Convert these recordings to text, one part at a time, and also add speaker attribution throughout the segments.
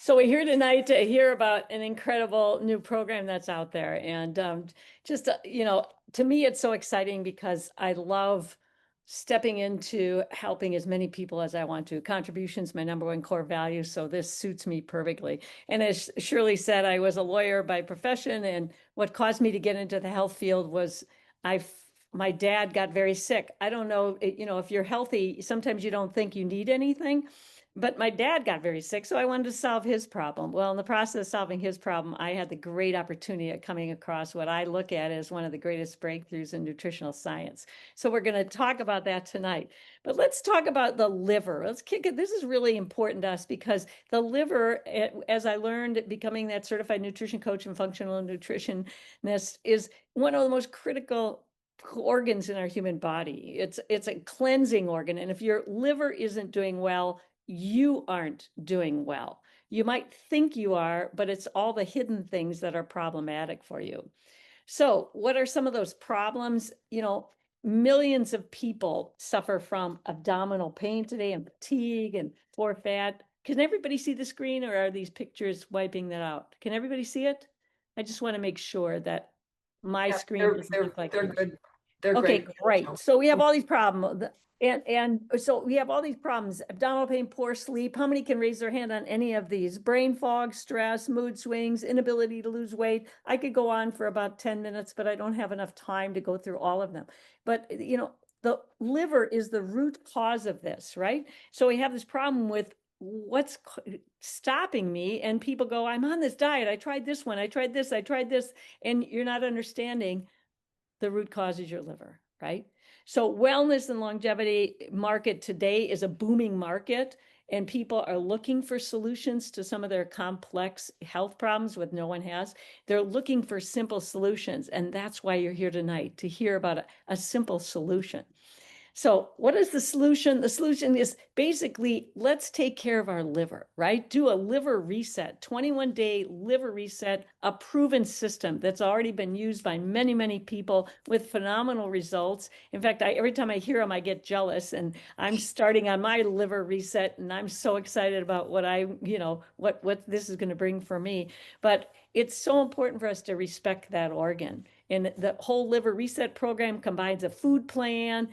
Speaker 1: So we're here tonight to hear about an incredible new program that's out there. And just, to me, it's so exciting because I love stepping into helping as many people as I want to. Contribution's my number one core value, so this suits me perfectly. And as Shirley said, I was a lawyer by profession, and what caused me to get into the health field was I my dad got very sick. I don't know, if you're healthy, sometimes you don't think you need anything. But my dad got very sick, so I wanted to solve his problem. Well, in the process of solving his problem, I had the great opportunity of coming across what I look at as one of the greatest breakthroughs in nutritional science. So we're going to talk about that tonight. But let's talk about the liver. Let's kick it. This is really important to us because the liver, as I learned becoming that certified nutrition coach and functional nutritionist, is one of the most critical organs in our human body. It's a cleansing organ. And if your liver isn't doing well, you aren't doing well. You might think you are, but it's all the hidden things that are problematic for you. So, what are some of those problems? Millions of people suffer from abdominal pain today and fatigue and poor fat. Can everybody see the screen, or are these pictures wiping that out? Can everybody see it? I just want to make sure that my
Speaker 2: Yeah,
Speaker 1: screen
Speaker 2: they're
Speaker 1: doesn't
Speaker 2: they're
Speaker 1: look like
Speaker 2: they're
Speaker 1: yours.
Speaker 2: good. They're
Speaker 1: Okay,
Speaker 2: great.
Speaker 1: great. So we have all these problems. And so we have all these problems: abdominal pain, poor sleep. How many can raise their hand on any of these? Brain fog, stress, mood swings, inability to lose weight. I could go on for about 10 minutes, but I don't have enough time to go through all of them. But, the liver is the root cause of this, right? So we have this problem with what's stopping me. And people go, I'm on this diet. I tried this one. I tried this. I tried this. And you're not understanding the root cause is your liver, right? So wellness and longevity market today is a booming market, and people are looking for solutions to some of their complex health problems with no one has. They're looking for simple solutions, and that's why you're here tonight, to hear about a simple solution. So, what is the solution? The solution is basically let's take care of our liver, right? Do a liver reset, 21-day liver reset, a proven system that's already been used by many, many people with phenomenal results. In fact, every time I hear them, I get jealous, and I'm starting on my liver reset, and I'm so excited about what this is going to bring for me. But it's so important for us to respect that organ. And the whole liver reset program combines a food plan,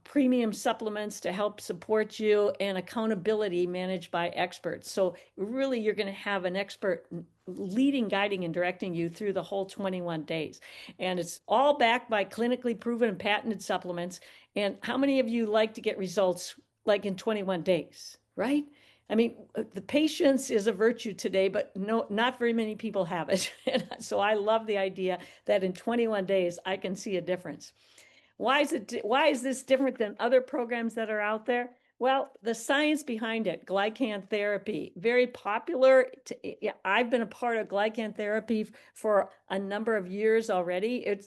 Speaker 1: premium supplements to help support you, and accountability managed by experts. So really, you're going to have an expert leading, guiding, and directing you through the whole 21 days. And it's all backed by clinically proven and patented supplements. And how many of you like to get results like in 21 days, right? I mean, the patience is a virtue today, but no, not very many people have it. So I love the idea that in 21 days, I can see a difference. Why is this different than other programs that are out there? Well, the science behind it, glycan therapy, very popular. Yeah, I've been a part of glycan therapy for a number of years already.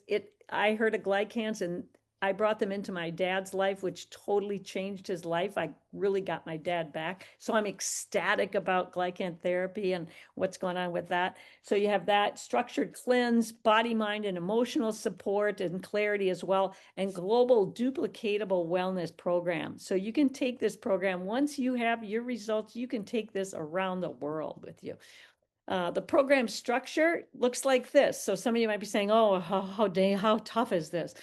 Speaker 1: I heard of glycans, and I brought them into my dad's life, which totally changed his life. I really got my dad back. So I'm ecstatic about glycan therapy and what's going on with that. So you have that structured cleanse, body, mind, and emotional support and clarity as well, and global duplicatable wellness program. So you can take this program, once you have your results, you can take this around the world with you. The program structure looks like this. So some of you might be saying, oh, how tough is this?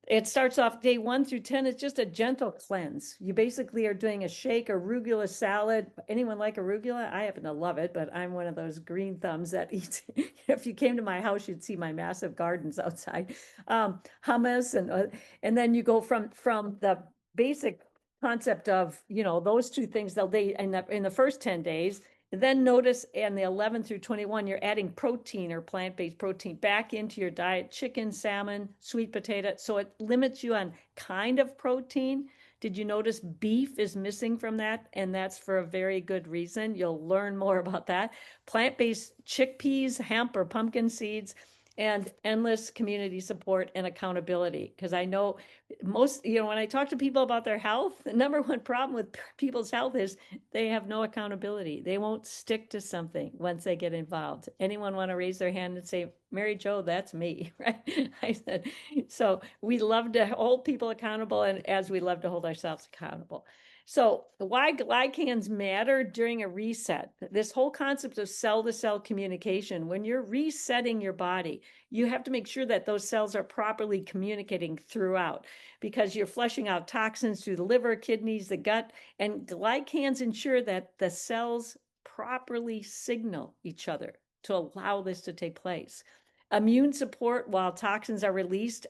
Speaker 1: It starts off day 1 through 10. It's just a gentle cleanse. You basically are doing a shake, arugula salad. Anyone like arugula? I happen to love it, but I'm one of those green thumbs that eats. If you came to my house, you'd see my massive gardens outside. Hummus, and then you go from the basic concept of those two things. They'll day in the first 10 days. Then notice in the 11 through 21, you're adding protein or plant-based protein back into your diet: chicken, salmon, sweet potato. So it limits you on kind of protein. Did you notice beef is missing from that? And that's for a very good reason. You'll learn more about that. Plant-based chickpeas, hemp, or pumpkin seeds, and endless community support and accountability. Because I know when I talk to people about their health, the number one problem with people's health is they have no accountability. They won't stick to something once they get involved. Anyone want to raise their hand and say, Mary Jo, that's me, right? I said, so we love to hold people accountable, and as we love to hold ourselves accountable. So why glycans matter during a reset, this whole concept of cell-to-cell communication, when you're resetting your body, you have to make sure that those cells are properly communicating throughout, because you're flushing out toxins through the liver, kidneys, the gut, and glycans ensure that the cells properly signal each other to allow this to take place. Immune support while toxins are released,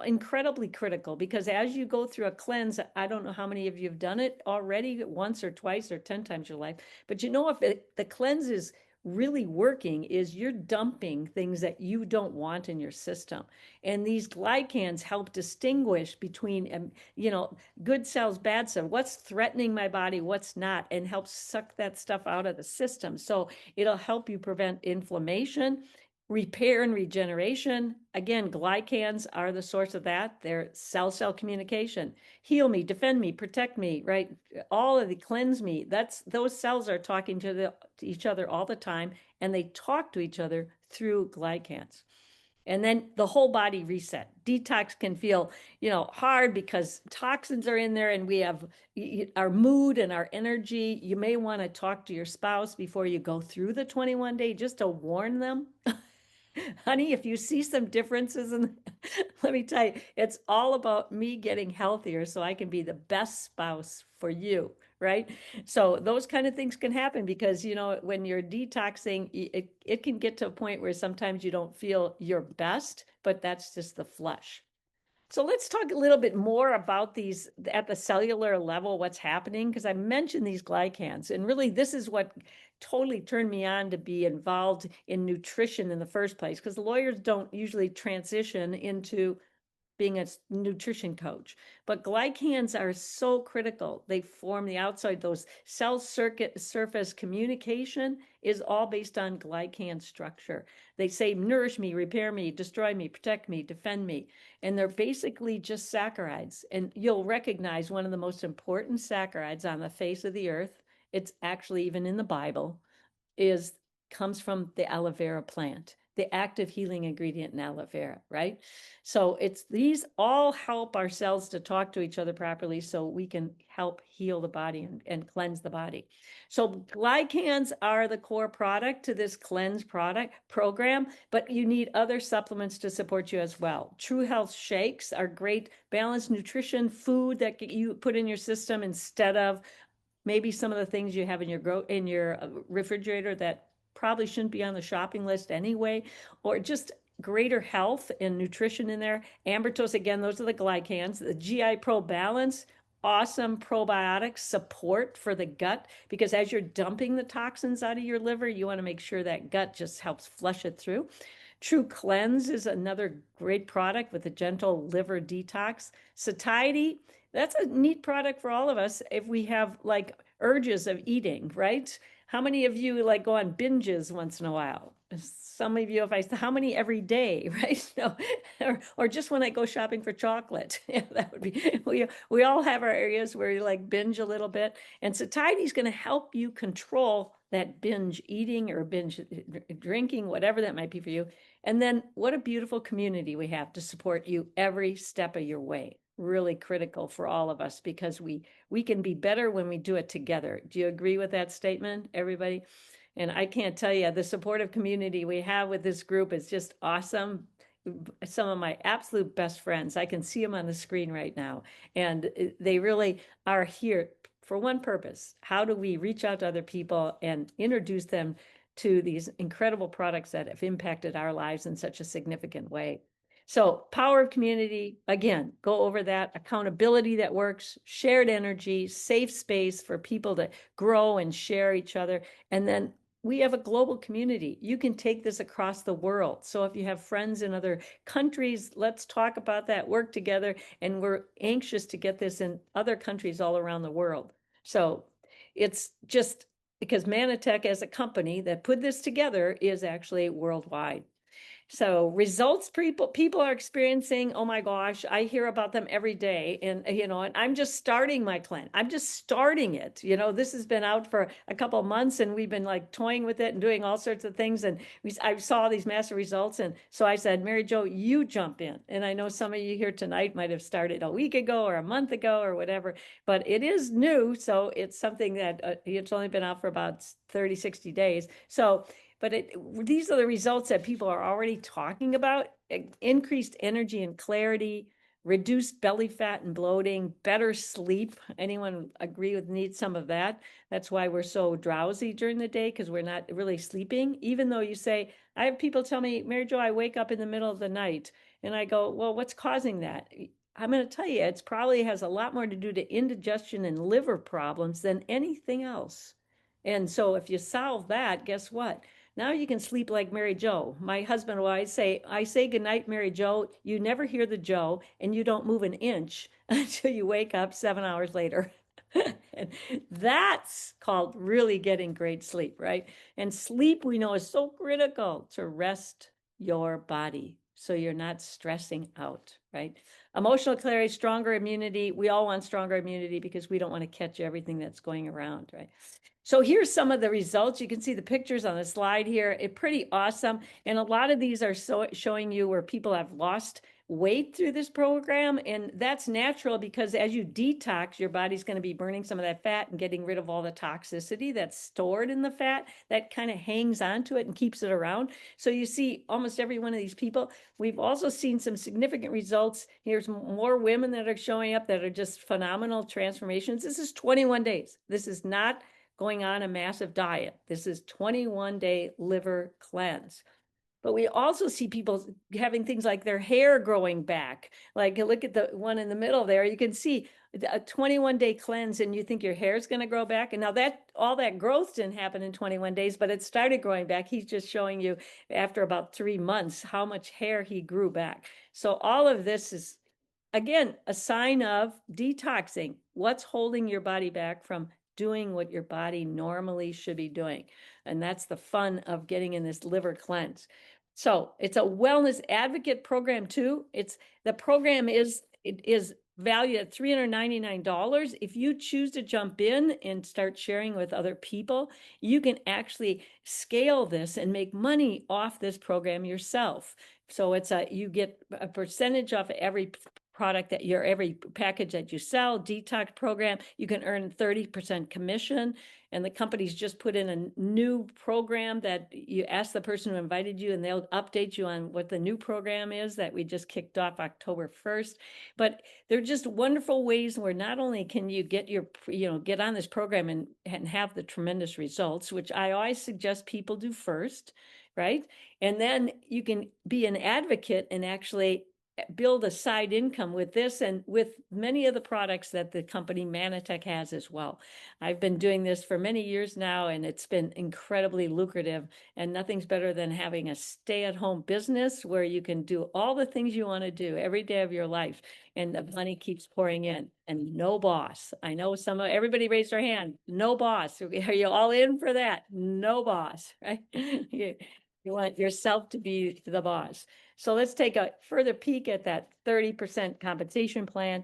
Speaker 1: incredibly critical, because as you go through a cleanse, I don't know how many of you have done it already once or twice or 10 times your life, but you know, if the cleanse is really working, is you're dumping things that you don't want in your system. And these glycans help distinguish between, good cells, bad cells, what's threatening my body, what's not, and help suck that stuff out of the system. So it'll help you prevent inflammation, repair and regeneration. Again, glycans are the source of that. They're cell-cell communication. Heal me, defend me, protect me, right? All of the cleanse me. Those cells are talking to each other all the time, and they talk to each other through glycans. And then the whole body reset. Detox can feel, hard because toxins are in there, and we have our mood and our energy. You may want to talk to your spouse before you go through the 21-day, just to warn them. Honey, if you see some differences in, let me tell you, it's all about me getting healthier so I can be the best spouse for you, right? So those kind of things can happen because, when you're detoxing, it can get to a point where sometimes you don't feel your best, but that's just the flush. So let's talk a little bit more about these at the cellular level, what's happening, because I mentioned these glycans, and really this is what totally turned me on to be involved in nutrition in the first place, because lawyers don't usually transition into being a nutrition coach. But glycans are so critical. They form the outside, those cell surface communication is all based on glycan structure. They say, nourish me, repair me, destroy me, protect me, defend me. And they're basically just saccharides. And you'll recognize one of the most important saccharides on the face of the earth, it's actually even in the Bible, comes from the aloe vera plant, the active healing ingredient in aloe vera, right? So these all help our cells to talk to each other properly so we can help heal the body and cleanse the body. So glycans are the core product to this cleanse product program, but you need other supplements to support you as well. True Health shakes are great balanced nutrition food that you put in your system instead of maybe some of the things you have in your refrigerator that probably shouldn't be on the shopping list anyway, or just greater health and nutrition in there. Ambertose, again, those are the glycans. The GI Pro Balance, awesome probiotic support for the gut, because as you're dumping the toxins out of your liver, you want to make sure that gut just helps flush it through. True Cleanse is another great product with a gentle liver detox. Satiety, that's a neat product for all of us if we have like urges of eating, right? How many of you like go on binges once in a while? Some of you, how many every day, right? No, or just when I go shopping for chocolate. Yeah, that would be, we all have our areas where you like binge a little bit. And satiety is going to help you control that binge eating or binge drinking, whatever that might be for you. And then what a beautiful community we have to support you every step of your way. Really critical for all of us, because we can be better when we do it together. Do you agree with that statement, everybody? And I can't tell you, the supportive community we have with this group is just awesome. Some of my absolute best friends, I can see them on the screen right now, and they really are here for one purpose. How do we reach out to other people and introduce them to these incredible products that have impacted our lives in such a significant way? So power of community, again, go over that. Accountability that works, shared energy, safe space for people to grow and share each other. And then we have a global community. You can take this across the world. So if you have friends in other countries, let's talk about that, work together. And we're anxious to get this in other countries all around the world. So it's just because Mannatech as a company that put this together is actually worldwide. So results people are experiencing, oh my gosh, I hear about them every day. And and I'm just starting my cleanse. I'm just starting it. This has been out for a couple of months and we've been like toying with it and doing all sorts of things. And I saw these massive results. And so I said, Mary Jo, you jump in. And I know some of you here tonight might have started a week ago or a month ago or whatever, but it is new. So it's something that it's only been out for about 30, 60 days. So but these are the results that people are already talking about: increased energy and clarity, reduced belly fat and bloating, better sleep. Anyone agree with need some of that? That's why we're so drowsy during the day, because we're not really sleeping. Even though you say, I have people tell me, Mary Jo, I wake up in the middle of the night, and I go, well, what's causing that? I'm going to tell you, it's probably has a lot more to do to indigestion and liver problems than anything else. And so if you solve that, guess what? Now you can sleep like Mary Jo. My husband will always say, I say goodnight, Mary Jo. You never hear the Jo, and you don't move an inch until you wake up 7 hours later. And that's called really getting great sleep, right? And sleep, we know, is so critical to rest your body so you're not stressing out, right? Emotional clarity, stronger immunity. We all want stronger immunity because we don't want to catch everything that's going around, right? So here's some of the results. You can see the pictures on the slide here. It's pretty awesome. And a lot of these are showing you where people have lost weight through this program. And that's natural because as you detox, your body's going to be burning some of that fat and getting rid of all the toxicity that's stored in the fat that kind of hangs onto it and keeps it around. So you see almost every one of these people. We've also seen some significant results. Here's more women that are showing up that are just phenomenal transformations. This is 21 days. This is not going on a massive diet. This is 21-day liver cleanse. But we also see people having things like their hair growing back. Like look at the one in the middle there. You can see a 21-day cleanse and you think your hair is going to grow back. And now that all that growth didn't happen in 21 days, but it started growing back. He's just showing you after about 3 months how much hair he grew back. So all of this is, again, a sign of detoxing. What's holding your body back from doing what your body normally should be doing? And that's the fun of getting in this liver cleanse. So it's a wellness advocate program too. The program is valued at $399. If you choose to jump in and start sharing with other people, you can actually scale this and make money off this program yourself. So you get a percentage off every product every package that you sell. Detox program, you can earn 30% commission. And the company's just put in a new program that you ask the person who invited you and they'll update you on what the new program is that we just kicked off October 1st. But they're just wonderful ways where not only can you get get on this program and have the tremendous results, which I always suggest people do first, right? And then you can be an advocate and actually build a side income with this and with many of the products that the company Manitech has as well. I've been doing this for many years now, and it's been incredibly lucrative, and nothing's better than having a stay-at-home business where you can do all the things you want to do every day of your life, and the money keeps pouring in, and no boss. I know everybody raised their hand. No boss. Are you all in for that? No boss, right? You want yourself to be the boss. So let's take a further peek at that 30% compensation plan.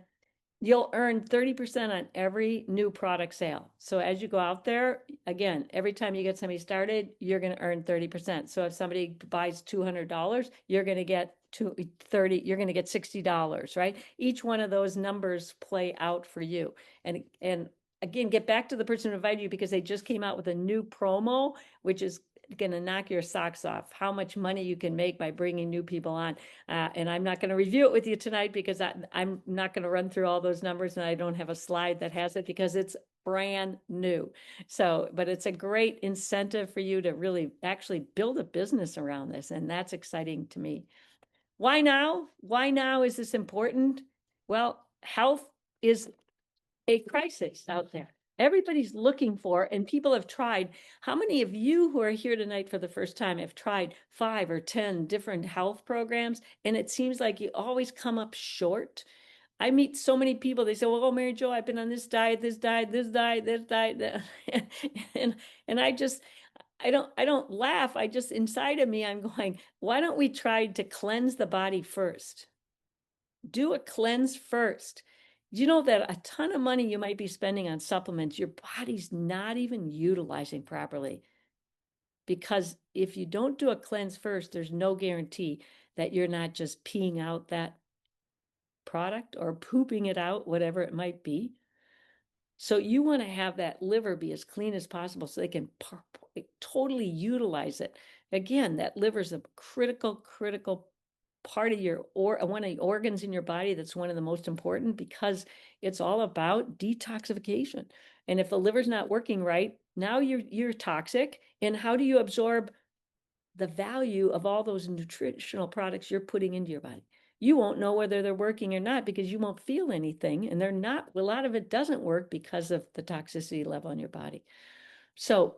Speaker 1: You'll earn 30% on every new product sale. So as you go out there, again, every time you get somebody started, you're going to earn 30%. So if somebody buys $200, you're going to get you're going to get $60, right? Each one of those numbers play out for you. And again, get back to the person who invited you because they just came out with a new promo, which is going to knock your socks off, how much money you can make by bringing new people on. And I'm not going to review it with you tonight because I'm not going to run through all those numbers, and I don't have a slide that has it because it's brand new. So, but it's a great incentive for you to really actually build a business around this. And that's exciting to me. Why now? Why now is this important? Well, health is a crisis out there. Everybody's looking for, and people have tried. How many of you who are here tonight for the first time have tried 5 or 10 different health programs, and it seems like you always come up short? I meet so many people, they say, well, oh, Mary Jo, I've been on this diet, this diet, this diet, this diet. And I don't laugh. I just, inside of me, I'm going, why don't we try to cleanse the body first? Do a cleanse first. You know that a ton of money you might be spending on supplements, your body's not even utilizing properly. Because if you don't do a cleanse first, there's no guarantee that you're not just peeing out that product or pooping it out, whatever it might be. So you want to have that liver be as clean as possible so they can totally utilize it. Again, that liver is a critical part of your, or one of the organs in your body that's one of the most important, because it's all about detoxification. And if the liver's not working right, now you're toxic. And how do you absorb the value of all those nutritional products you're putting into your body? You won't know whether they're working or not because you won't feel anything. And they're not, a lot of it doesn't work because of the toxicity level in your body. So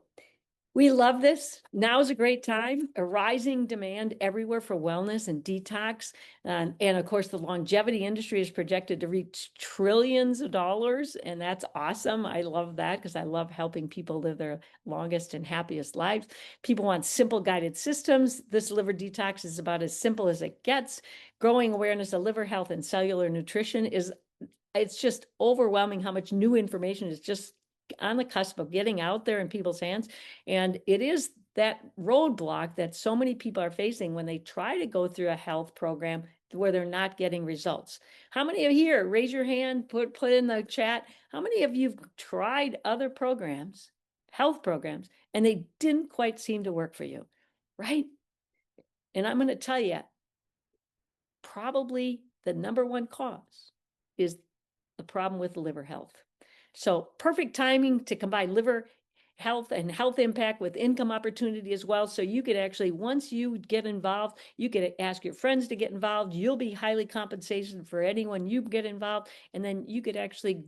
Speaker 1: we love this. Now is a great time. A rising demand everywhere for wellness and detox. And of course, the longevity industry is projected to reach trillions of dollars. And that's awesome. I love that because I love helping people live their longest and happiest lives. People want simple guided systems. This liver detox is about as simple as it gets. Growing awareness of liver health and cellular nutrition it's just overwhelming how much new information is just on the cusp of getting out there in people's hands. And it is that roadblock that so many people are facing when they try to go through a health program where they're not getting results. How many of you here, raise your hand, put in the chat, how many of you've tried other programs, health programs, and they didn't quite seem to work for you, right? And I'm going to tell you, probably the number one cause is the problem with liver health. So perfect timing to combine liver health and health impact with income opportunity as well. So you could actually, once you get involved, you could ask your friends to get involved. You'll be highly compensated for anyone you get involved. And then you could actually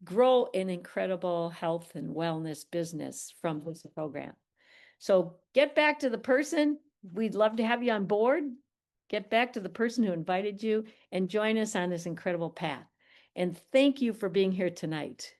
Speaker 1: grow an incredible health and wellness business from this program. So get back to the person. We'd love to have you on board. Get back to the person who invited you and join us on this incredible path. And thank you for being here tonight.